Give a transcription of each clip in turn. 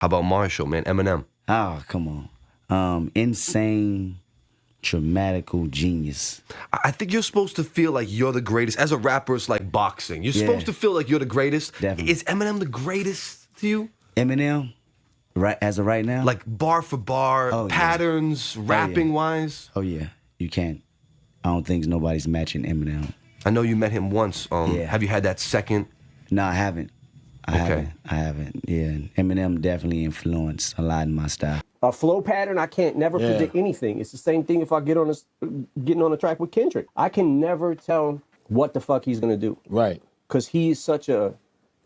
How about Marshall, man? Eminem. Oh, come on. Insane, dramatical genius. I think you're supposed to feel like you're the greatest. As a rapper, it's like boxing. You're supposed to feel like you're the greatest. Definitely. Is Eminem the greatest to you? Eminem, right as of right now? Like bar for bar, patterns, rapping-wise? Oh, yeah. You can't. I don't think nobody's matching Eminem. I know you met him once. Have you had that second? No, I haven't. I haven't. Yeah, Eminem definitely influenced a lot in my style. A flow pattern, I can't never predict anything. It's the same thing if I getting on a track with Kendrick. I can never tell what the fuck he's gonna do. Right. Because he is such a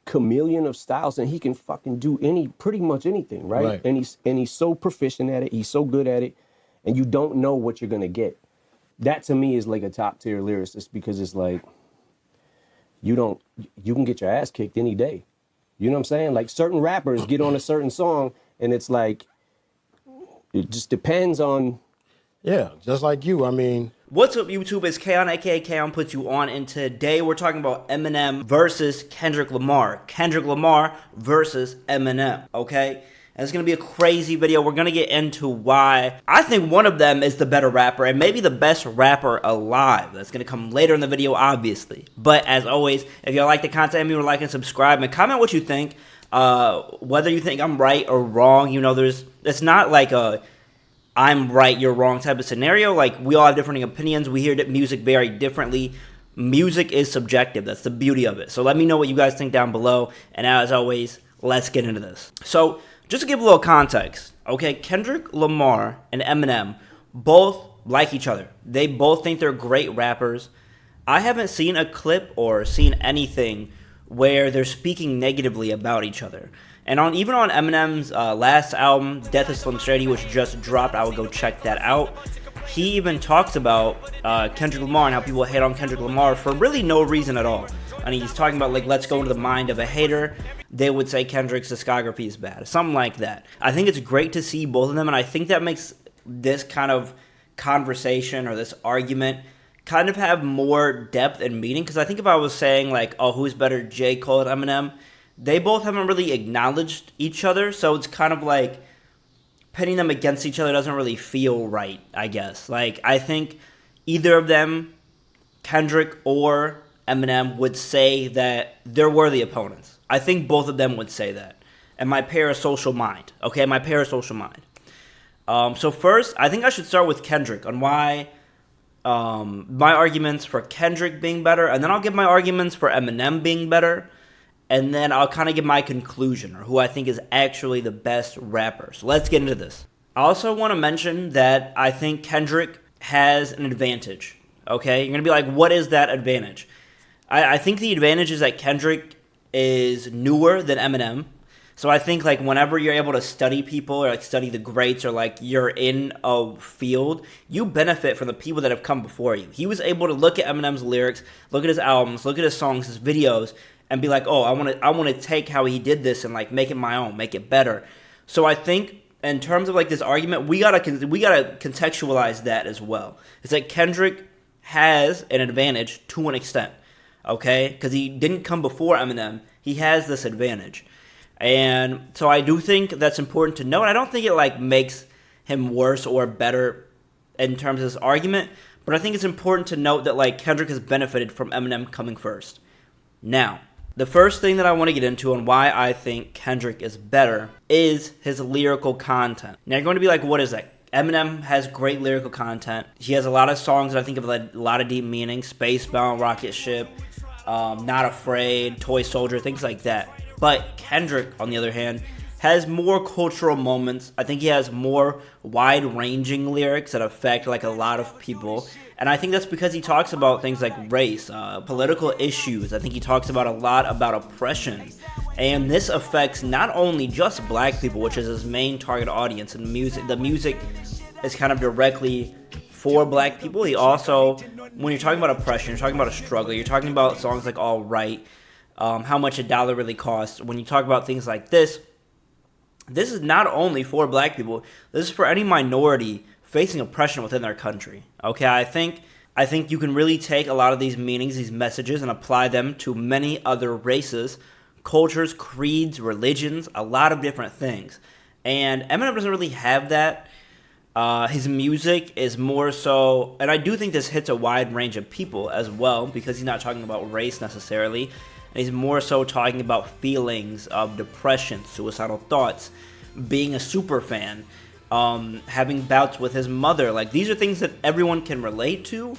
chameleon of styles and he can fucking do pretty much anything, right? And he's so proficient at it, he's so good at it, and you don't know what you're gonna get. That to me is like a top tier lyricist because it's like you can get your ass kicked any day. You know what I'm saying? Like certain rappers get on a certain song and it's like, it just depends on. Yeah, just like you. I mean. What's up, YouTube? It's KayHon, aka KayHon puts you on, and today we're talking about Eminem versus Kendrick Lamar. Kendrick Lamar versus Eminem, okay? And it's going to be a crazy video. We're going to get into why I think one of them is the better rapper and maybe the best rapper alive. That's going to come later in the video, obviously. But as always, if y'all like the content, remember to like and subscribe and comment what you think. Whether you think I'm right or wrong, you know, it's not like a I'm right, you're wrong type of scenario. Like, we all have different opinions. We hear that music very differently. Music is subjective. That's the beauty of it. So let me know what you guys think down below. And as always, let's get into this. So just to give a little context, okay, Kendrick Lamar and Eminem both like each other. They both think they're great rappers. I haven't seen a clip or seen anything where they're speaking negatively about each other. And even on Eminem's last album, Death of Slim Shady, which just dropped, I would go check that out. He even talks about Kendrick Lamar and how people hate on Kendrick Lamar for really no reason at all. And he's talking about, like, let's go into the mind of a hater. They would say Kendrick's discography is bad. Something like that. I think it's great to see both of them, and I think that makes this kind of conversation or this argument kind of have more depth and meaning. Because I think if I was saying, like, oh, who's better, J. Cole and Eminem, they both haven't really acknowledged each other, so it's kind of like pitting them against each other doesn't really feel right, I guess. Like, I think either of them, Kendrick or Eminem, would say that they're worthy opponents. I think both of them would say that. And my parasocial mind, okay? My parasocial mind. So first, I think I should start with Kendrick on why my arguments for Kendrick being better, and then I'll give my arguments for Eminem being better, and then I'll kind of give my conclusion, or who I think is actually the best rapper. So let's get into this. I also want to mention that I think Kendrick has an advantage, okay? You're going to be like, what is that advantage? I think the advantage is that Kendrick is newer than Eminem. So I think, like, whenever you're able to study people or, like, study the greats or, like, you're in a field, you benefit from the people that have come before you. He was able to look at Eminem's lyrics, look at his albums, look at his songs, his videos, and be like, oh, I want to take how he did this and, like, make it my own, make it better. So I think in terms of, like, this argument, we gotta contextualize that as well. It's like Kendrick has an advantage to an extent, okay? Because he didn't come before Eminem. He has this advantage. And so I do think that's important to note. I don't think it, like, makes him worse or better in terms of this argument, but I think it's important to note that, like, Kendrick has benefited from Eminem coming first. Now, the first thing that I want to get into and why I think Kendrick is better is his lyrical content. Now, you're going to be like, what is that? Eminem has great lyrical content. He has a lot of songs that I think have a lot of deep meaning. Spacebound, Rocket Ship, Not Afraid, Toy Soldier, things like that. But Kendrick, on the other hand, has more cultural moments. I think he has more wide-ranging lyrics that affect, like, a lot of people. And I think that's because he talks about things like race, political issues. I think he talks about a lot about oppression. And this affects not only just black people, which is his main target audience in music. The music is kind of directly for black people. He also, when you're talking about oppression, you're talking about a struggle. You're talking about songs like All Right, how much a dollar really costs. When you talk about things like this is not only for black people. This is for any minority facing oppression within their country. Okay, I think you can really take a lot of these meanings, these messages, and apply them to many other races, cultures, creeds, religions, a lot of different things. And Eminem doesn't really have that. His music is more so, and I do think this hits a wide range of people as well, because he's not talking about race necessarily. And he's more so talking about feelings of depression, suicidal thoughts, being a super fan, having bouts with his mother. Like, these are things that everyone can relate to.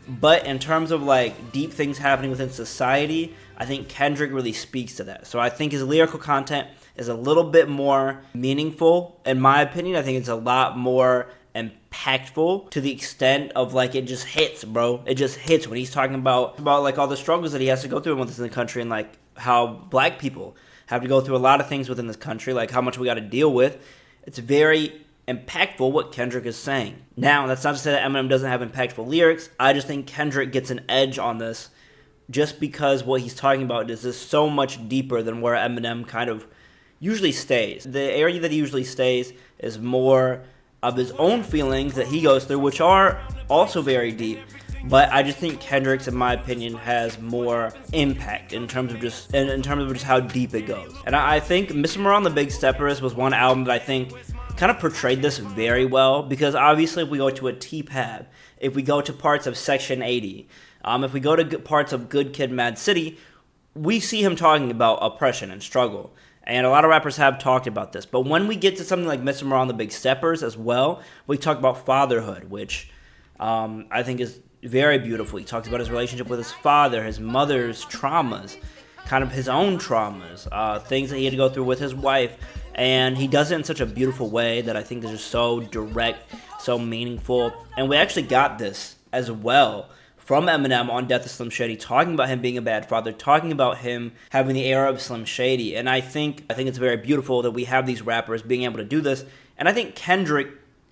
But in terms of like deep things happening within society, I think Kendrick really speaks to that. So I think his lyrical content is a little bit more meaningful, in my opinion. I think it's a lot more impactful, to the extent of like it just hits, bro. It just hits when he's talking about like all the struggles that he has to go through within the country, and like how black people have to go through a lot of things within this country, like how much we got to deal with. It's very impactful what Kendrick is saying. Now, that's not to say that Eminem doesn't have impactful lyrics. I just think Kendrick gets an edge on this, just because what he's talking about is just so much deeper than where Eminem kind of usually stays. The area that he usually stays is more of his own feelings that he goes through, which are also very deep. But I just think Kendrick's, in my opinion, has more impact in terms of just how deep it goes. And I think Mr. Morale and the Big Steppers was one album that I think kind of portrayed this very well, because obviously if we go to a T-Pab, if we go to parts of Section 80, if we go to parts of Good Kid, Mad City, we see him talking about oppression and struggle. And a lot of rappers have talked about this. But when we get to something like Mr. Morale and the Big Steppers as well, we talk about fatherhood, which I think is very beautiful. He talks about his relationship with his father, his mother's traumas, kind of his own traumas, things that he had to go through with his wife. And he does it in such a beautiful way that I think is just so direct, so meaningful. And we actually got this as well from Eminem on Death of Slim Shady, talking about him being a bad father, talking about him having the era of Slim Shady. And I think it's very beautiful that we have these rappers being able to do this. And I think Kendrick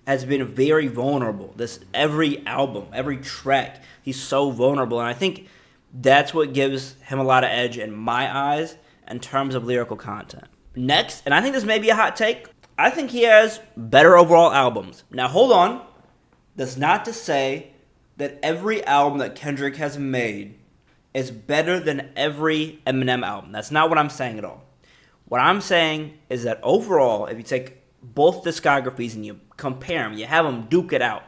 has been very vulnerable. Every album, every track, he's so vulnerable. And I think that's what gives him a lot of edge in my eyes in terms of lyrical content. Next, and I think this may be a hot take, I think he has better overall albums. Now, hold on. That's not to say that every album that Kendrick has made is better than every Eminem album. That's not what I'm saying at all. What I'm saying is that overall, if you take both discographies and you compare them, you have them duke it out,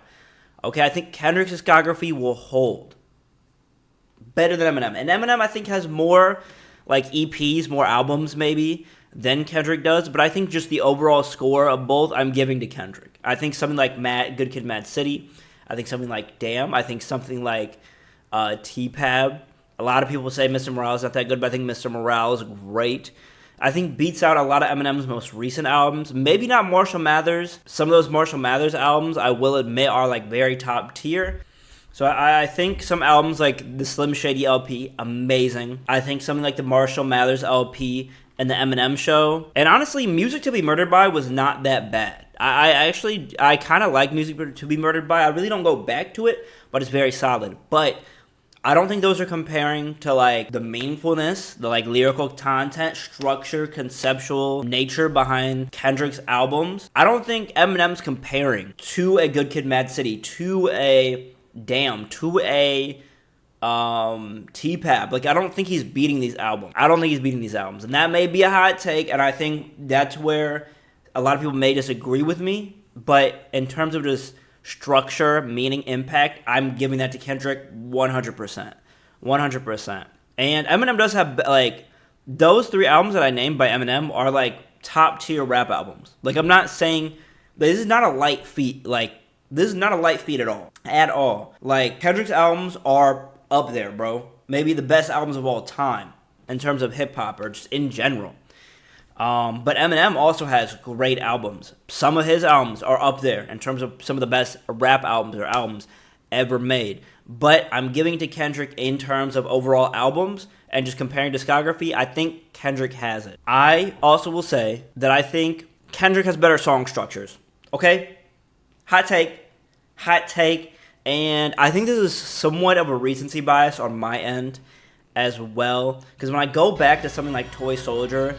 okay, I think Kendrick's discography will hold better than Eminem. And Eminem, I think, has more like EPs, more albums maybe, than Kendrick does, but I think just the overall score of both, I'm giving to Kendrick. I think something like Good Kid, Mad City, I think something like Damn, I think something like T-Pab. A lot of people say Mr. Morale is not that good, but I think Mr. Morale is great. I think beats out a lot of Eminem's most recent albums. Maybe not Marshall Mathers. Some of those Marshall Mathers albums, I will admit, are like very top tier. So I think some albums like the Slim Shady LP, amazing. I think something like the Marshall Mathers LP and the Eminem Show. And honestly, Music to Be Murdered By was not that bad. I kind of like Music to Be Murdered By. I really don't go back to it, but it's very solid. But I don't think those are comparing to like the meaningfulness, the like lyrical content, structure, conceptual nature behind Kendrick's albums. I don't think Eminem's comparing to a Good Kid, Mad City, to a Damn, to a T-Pab. Like, I don't think he's beating these albums. And that may be a hot take, and I think that's where a lot of people may disagree with me. But in terms of just structure, meaning, impact, I'm giving that to Kendrick 100%. 100%. And Eminem does have, like, those three albums that I named by Eminem are, like, top-tier rap albums. Like, I'm not saying, this is not a light feat. Like, this is not a light feat at all. At all. Like, Kendrick's albums are up there, bro. Maybe the best albums of all time in terms of hip-hop or just in general. But Eminem also has great albums. Some of his albums are up there in terms of some of the best rap albums or albums ever made. But I'm giving to Kendrick in terms of overall albums and just comparing discography. I think Kendrick has it. I also will say that I think Kendrick has better song structures. Okay? Hot take, and I think this is somewhat of a recency bias on my end as well, because when I go back to something like Toy Soldier,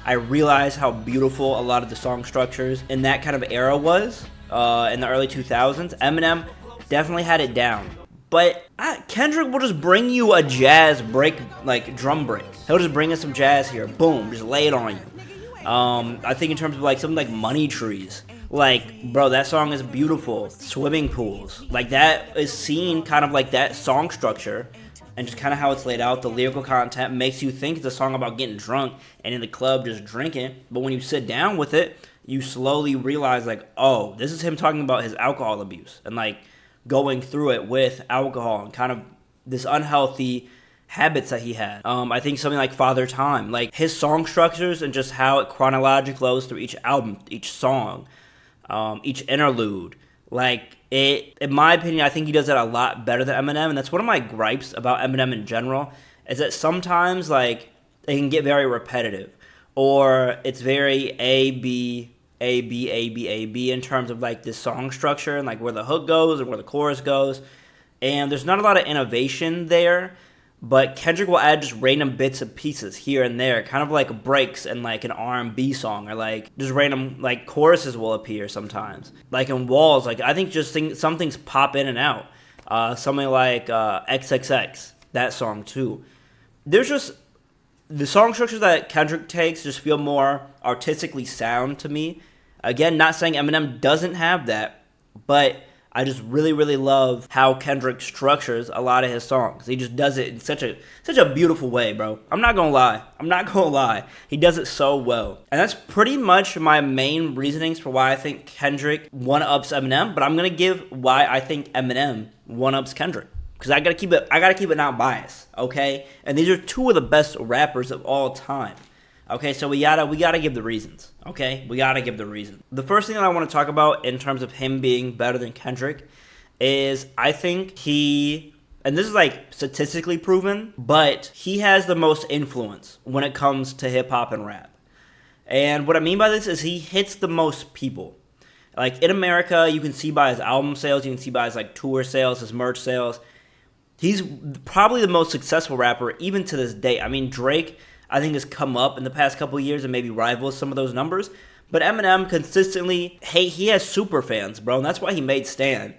I realize how beautiful a lot of the song structures in that kind of era was, in the early 2000s. Eminem definitely had it down, But Kendrick will just bring you a jazz break, like drum break. He'll just bring in some jazz here. Boom, just lay it on you. I think in terms of like something like Money Trees. Like, bro, that song is beautiful. Swimming pools. Like, that is seen kind of like that song structure and just kind of how it's laid out. The lyrical content makes you think it's a song about getting drunk and in the club just drinking. But when you sit down with it, you slowly realize, like, oh, this is him talking about his alcohol abuse and, like, going through it with alcohol and kind of this unhealthy habits that he had. I think something like Father Time, like his song structures and just how it chronologically flows through each album, each song, each interlude. Like, in my opinion, I think he does that a lot better than Eminem, and that's one of my gripes about Eminem in general, is that sometimes, like, it can get very repetitive, or it's very A, B, A, B, A, B, A, B in terms of, like, this song structure and, like, where the hook goes and where the chorus goes, and there's not a lot of innovation there. But Kendrick will add just random bits and pieces here and there, kind of like breaks in like an R&B song, or like just random like choruses will appear sometimes. Like in Walls, like I think just some things pop in and out. Something like XXX, that song too. There's just the song structures that Kendrick takes just feel more artistically sound to me. Again, not saying Eminem doesn't have that, but I just really, really love how Kendrick structures a lot of his songs. He just does it in such a beautiful way, bro. I'm not gonna lie. He does it so well. And that's pretty much my main reasonings for why I think Kendrick one-ups Eminem, but I'm gonna give why I think Eminem one-ups Kendrick. Because I gotta keep it not biased, okay? And these are two of the best rappers of all time. Okay, so we gotta give the reasons. Okay, we gotta give the reasons. The first thing that I want to talk about in terms of him being better than Kendrick is I think he, and this is like statistically proven, but he has the most influence when it comes to hip hop and rap. And what I mean by this is he hits the most people. Like in America, you can see by his album sales, you can see by his like tour sales, his merch sales. He's probably the most successful rapper even to this day. I mean, Drake, I think, has come up in the past couple of years and maybe rivals some of those numbers. But Eminem consistently, hey, he has super fans, bro, and that's why he made Stan.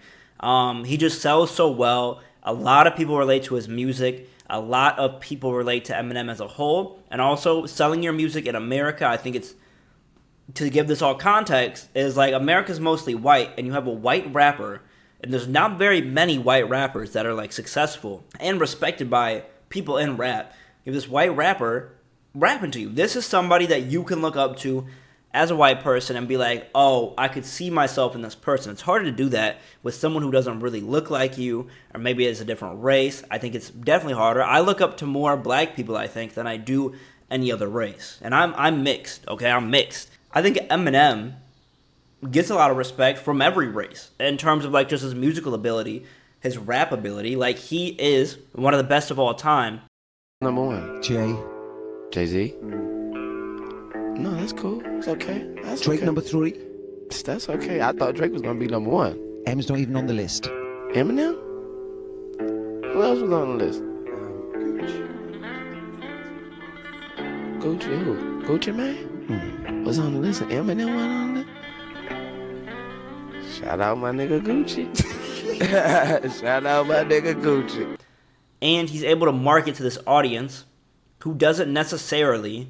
He just sells so well. A lot of people relate to his music. A lot of people relate to Eminem as a whole. And also, selling your music in America, I think it's, to give this all context, is like America's mostly white, and you have a white rapper, and there's not very many white rappers that are like successful and respected by people in rap. You have this white rapper rapping to you. This is somebody that you can look up to as a white person and be like, oh, I could see myself in this person. It's harder to do that with someone who doesn't really look like you, or maybe it's a different race. I think it's definitely harder. I look up to more black people, I think, than I do any other race. And I'm mixed, okay? I'm mixed. I think Eminem gets a lot of respect from every race in terms of like just his musical ability, his rap ability. Like, he is one of the best of all time. Number one. Jay-Z? No, that's cool. It's okay. That's Drake okay. number 3. That's okay. I thought Drake was gonna be number 1. M's not even on the list. Eminem? Who else was on the list? Gucci who? Gucci Mane? Was on the list and Eminem went on the list? Shout out my nigga Gucci. Shout out my nigga Gucci. And he's able to market to this audience who doesn't necessarily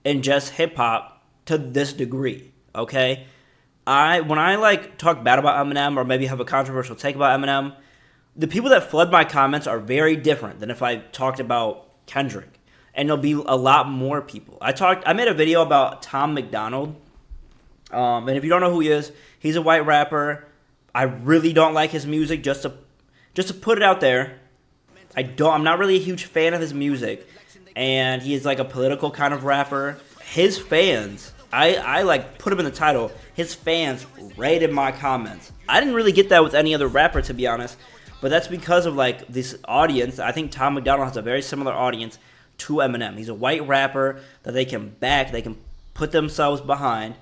ingest hip-hop to this degree, okay? When I like talk bad about Eminem or maybe have a controversial take about Eminem, the people that flood my comments are very different than if I talked about Kendrick. And there'll be a lot more people. I made a video about Tom McDonald. And if you don't know who he is, he's a white rapper. I really don't like his music, just to put it out there. I'm not really a huge fan of his music. And he is like a political kind of rapper. His fans, I like put him in the title, his fans rated my comments. I didn't really get that with any other rapper, to be honest, but that's because of like this audience. I think Tom McDonald has a very similar audience to Eminem. He's a white rapper that they can back, they can put themselves behind,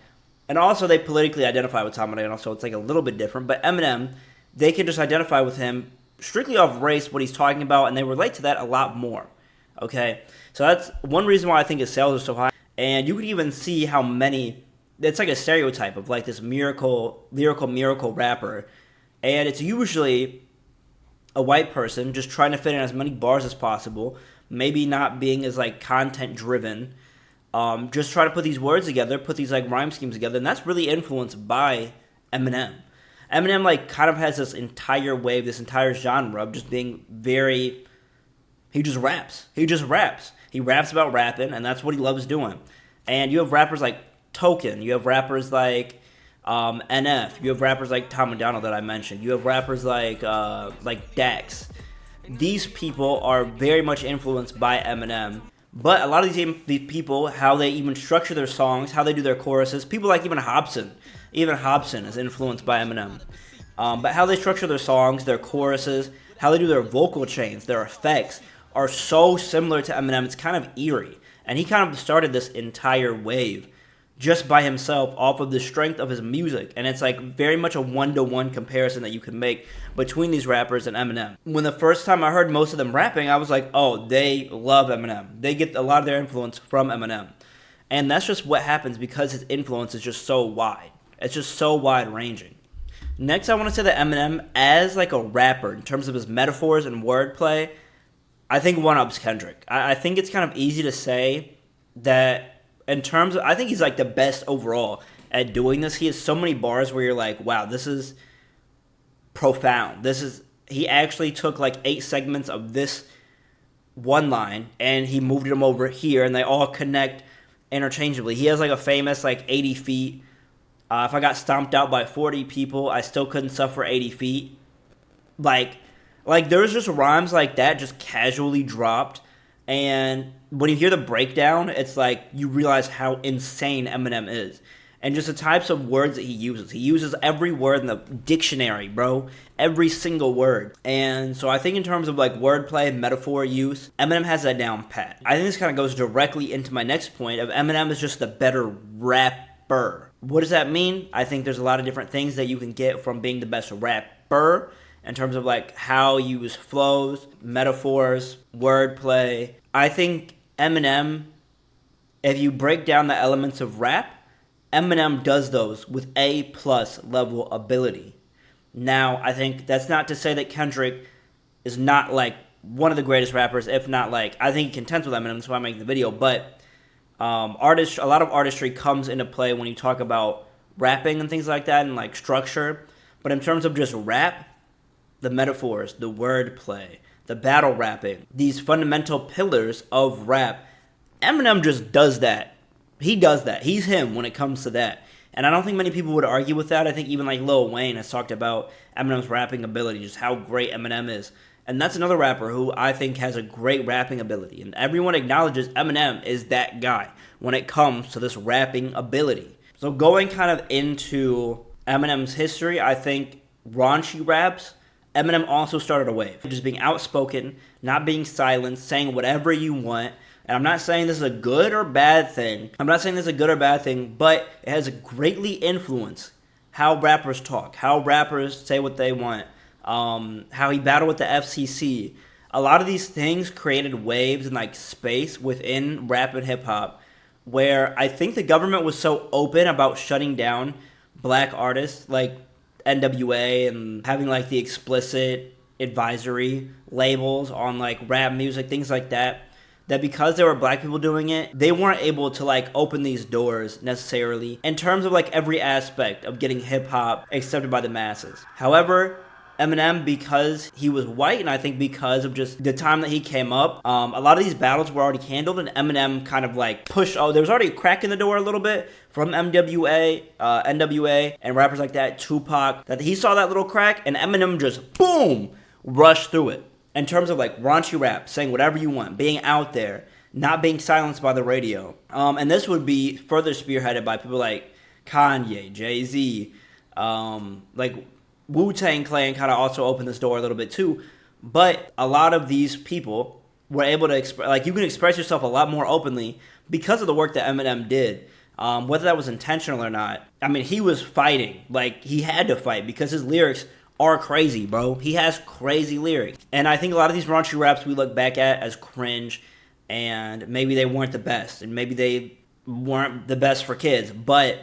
and also they politically identify with Tom McDonald, so it's like a little bit different. But Eminem, they can just identify with him strictly off race, what he's talking about, and they relate to that a lot more. Okay, so that's one reason why I think his sales are so high. And you can even see how many, it's like a stereotype of like this lyrical rapper. And it's usually a white person just trying to fit in as many bars as possible, maybe not being as like content driven, just try to put these words together, put these like rhyme schemes together, and that's really influenced by Eminem. Eminem like kind of has this entire wave, this entire genre of just being very, he just raps. He raps about rapping, and that's what he loves doing. And you have rappers like Token, you have rappers like NF, you have rappers like Tom McDonald that I mentioned, you have rappers like Dax. These people are very much influenced by Eminem. But a lot of these people, how they even structure their songs, how they do their choruses, people like even Hobson is influenced by Eminem. But how they structure their songs, their choruses, how they do their vocal chains, their effects, are so similar to Eminem, it's kind of eerie. And he kind of started this entire wave just by himself off of the strength of his music. And it's like very much a one-to-one comparison that you can make between these rappers and Eminem. When the first time I heard most of them rapping, I was like, oh, they love Eminem. They get a lot of their influence from Eminem. And that's just what happens because his influence is just so wide. It's just so wide-ranging. Next, I want to say that Eminem, as like a rapper, in terms of his metaphors and wordplay, I think one-ups Kendrick. I think it's kind of easy to say that in terms of, I think he's like the best overall at doing this. He has so many bars where you're like, wow, this is profound. He actually took like 8 segments of this one line and he moved them over here and they all connect interchangeably. He has like a famous like 80 feet. If I got stomped out by 40 people, I still couldn't suffer 80 feet. Like there's just rhymes like that just casually dropped. And when you hear the breakdown, it's like you realize how insane Eminem is. And just the types of words that he uses. He uses every word in the dictionary, bro. Every single word. And so I think in terms of like wordplay, metaphor use, Eminem has that down pat. I think this kind of goes directly into my next point of Eminem is just the better rapper. What does that mean? I think there's a lot of different things that you can get from being the best rapper in terms of like how you use flows, metaphors, wordplay. I think Eminem, if you break down the elements of rap, Eminem does those with A+ level ability. Now, I think that's not to say that Kendrick is not like one of the greatest rappers, if not like, I think he contends with Eminem, that's why I'm making the video, but a lot of artistry comes into play when you talk about rapping and things like that and like structure. But in terms of just rap, the metaphors, the wordplay, the battle rapping, these fundamental pillars of rap, Eminem just does that. He does that. He's him when it comes to that. And I don't think many people would argue with that. I think even like Lil Wayne has talked about Eminem's rapping ability, just how great Eminem is. And that's another rapper who I think has a great rapping ability. And everyone acknowledges Eminem is that guy when it comes to this rapping ability. So going kind of into Eminem's history, I think raunchy raps, Eminem also started a wave. Just being outspoken, not being silent, saying whatever you want. And I'm not saying this is a good or bad thing. But it has greatly influenced how rappers talk, how rappers say what they want, how he battled with the FCC. A lot of these things created waves and like space within rap and hip hop where I think the government was so open about shutting down black artists like NWA and having like the explicit advisory labels on like rap music, things like that, that because there were black people doing it, they weren't able to like open these doors necessarily in terms of like every aspect of getting hip hop accepted by the masses. However, Eminem, because he was white, and I think because of just the time that he came up, a lot of these battles were already handled, and Eminem kind of like pushed, there was already a crack in the door a little bit from NWA, and rappers like that, Tupac, that he saw that little crack, and Eminem just, boom, rushed through it. In terms of like raunchy rap, saying whatever you want, being out there, not being silenced by the radio. And this would be further spearheaded by people like Kanye, Jay-Z, like Wu-Tang Clan kind of also opened this door a little bit too. But a lot of these people were able to express, like you can express yourself a lot more openly because of the work that Eminem did. Whether that was intentional or not, I mean, he was fighting. Like, he had to fight because his lyrics are crazy, bro. He has crazy lyrics. And I think a lot of these raunchy raps we look back at as cringe, and maybe they weren't the best, and maybe they weren't the best for kids. But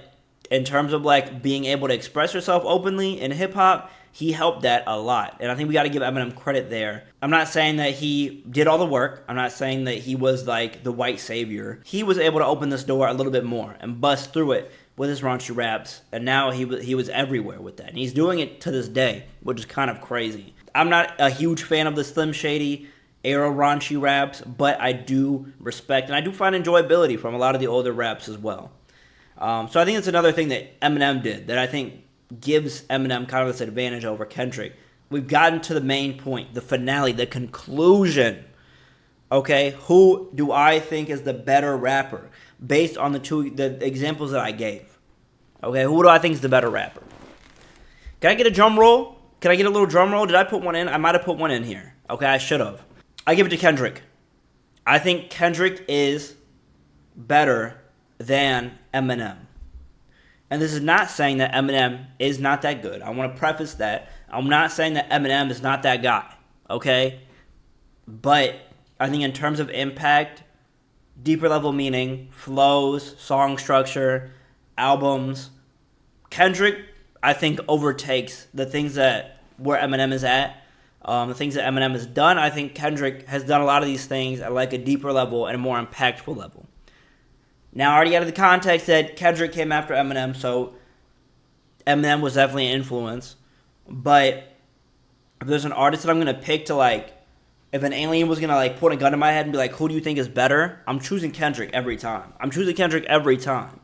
in terms of like being able to express yourself openly in hip hop, he helped that a lot. And I think we got to give Eminem credit there. I'm not saying that he did all the work. I'm not saying that he was like the white savior. He was able to open this door a little bit more and bust through it with his raunchy raps. And now he was everywhere with that. And he's doing it to this day, which is kind of crazy. I'm not a huge fan of the Slim Shady era raunchy raps, but I do respect and I do find enjoyability from a lot of the older raps as well. So I think it's another thing that Eminem did that I think gives Eminem kind of this advantage over Kendrick. We've gotten to the main point, the finale, the conclusion. Okay, who do I think is the better rapper based on the examples that I gave? Okay, who do I think is the better rapper? Can I get a drum roll? Can I get a little drum roll? Did I put one in? I might have put one in here. Okay, I should have. I give it to Kendrick. I think Kendrick is better than Eminem. And this is not saying that Eminem is not that good. I want to preface that. I'm not saying that Eminem is not that guy, okay? But I think in terms of impact, deeper level meaning, flows, song structure, albums, Kendrick, I think, overtakes the things that where Eminem is at. The things that Eminem has done, I think Kendrick has done a lot of these things at like a deeper level and a more impactful level. Now, I already added the context that Kendrick came after Eminem, so Eminem was definitely an influence. But if there's an artist that I'm going to pick to, like, if an alien was going to, like, point a gun to my head and be like, who do you think is better? I'm choosing Kendrick every time. I'm choosing Kendrick every time.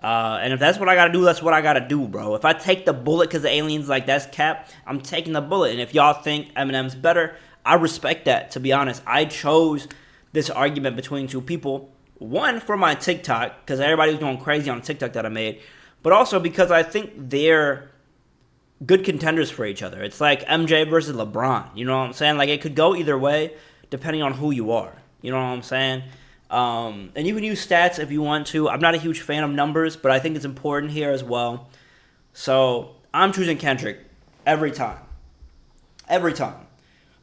And if that's what I got to do, that's what I got to do, bro. If I take the bullet because the alien's like, that's cap, I'm taking the bullet. And if y'all think Eminem's better, I respect that, to be honest. I chose this argument between two people. One, for my TikTok, because everybody was going crazy on TikTok that I made. But also because I think they're good contenders for each other. It's like MJ versus LeBron. You know what I'm saying? Like, it could go either way, depending on who you are. You know what I'm saying? And you can use stats if you want to. I'm not a huge fan of numbers, but I think it's important here as well. So, I'm choosing Kendrick every time. Every time.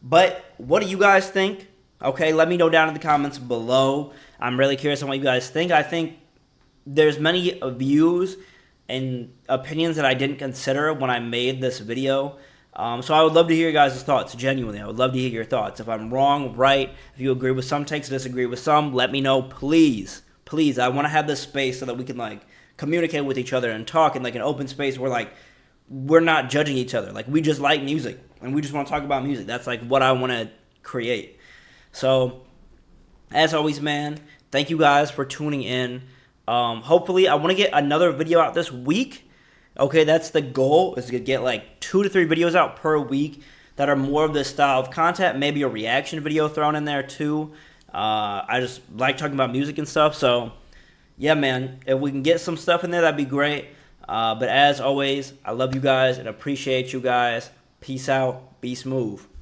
But what do you guys think? Okay, let me know down in the comments below. I'm really curious on what you guys think. I think there's many views and opinions that I didn't consider when I made this video. So I would love to hear your guys' thoughts, genuinely. I would love to hear your thoughts. If I'm wrong, right, if you agree with some takes, disagree with some, let me know, please. Please, I want to have this space so that we can, like, communicate with each other and talk in, like, an open space where, like, we're not judging each other. Like, we just like music, and we just want to talk about music. That's, like, what I want to create. So, as always, man, thank you guys for tuning in. Hopefully, I want to get another video out this week. Okay, that's the goal, is to get like 2 to 3 videos out per week that are more of this style of content. Maybe a reaction video thrown in there too. I just like talking about music and stuff. So, yeah, man, if we can get some stuff in there, that'd be great. But as always, I love you guys and appreciate you guys. Peace out. Be smooth.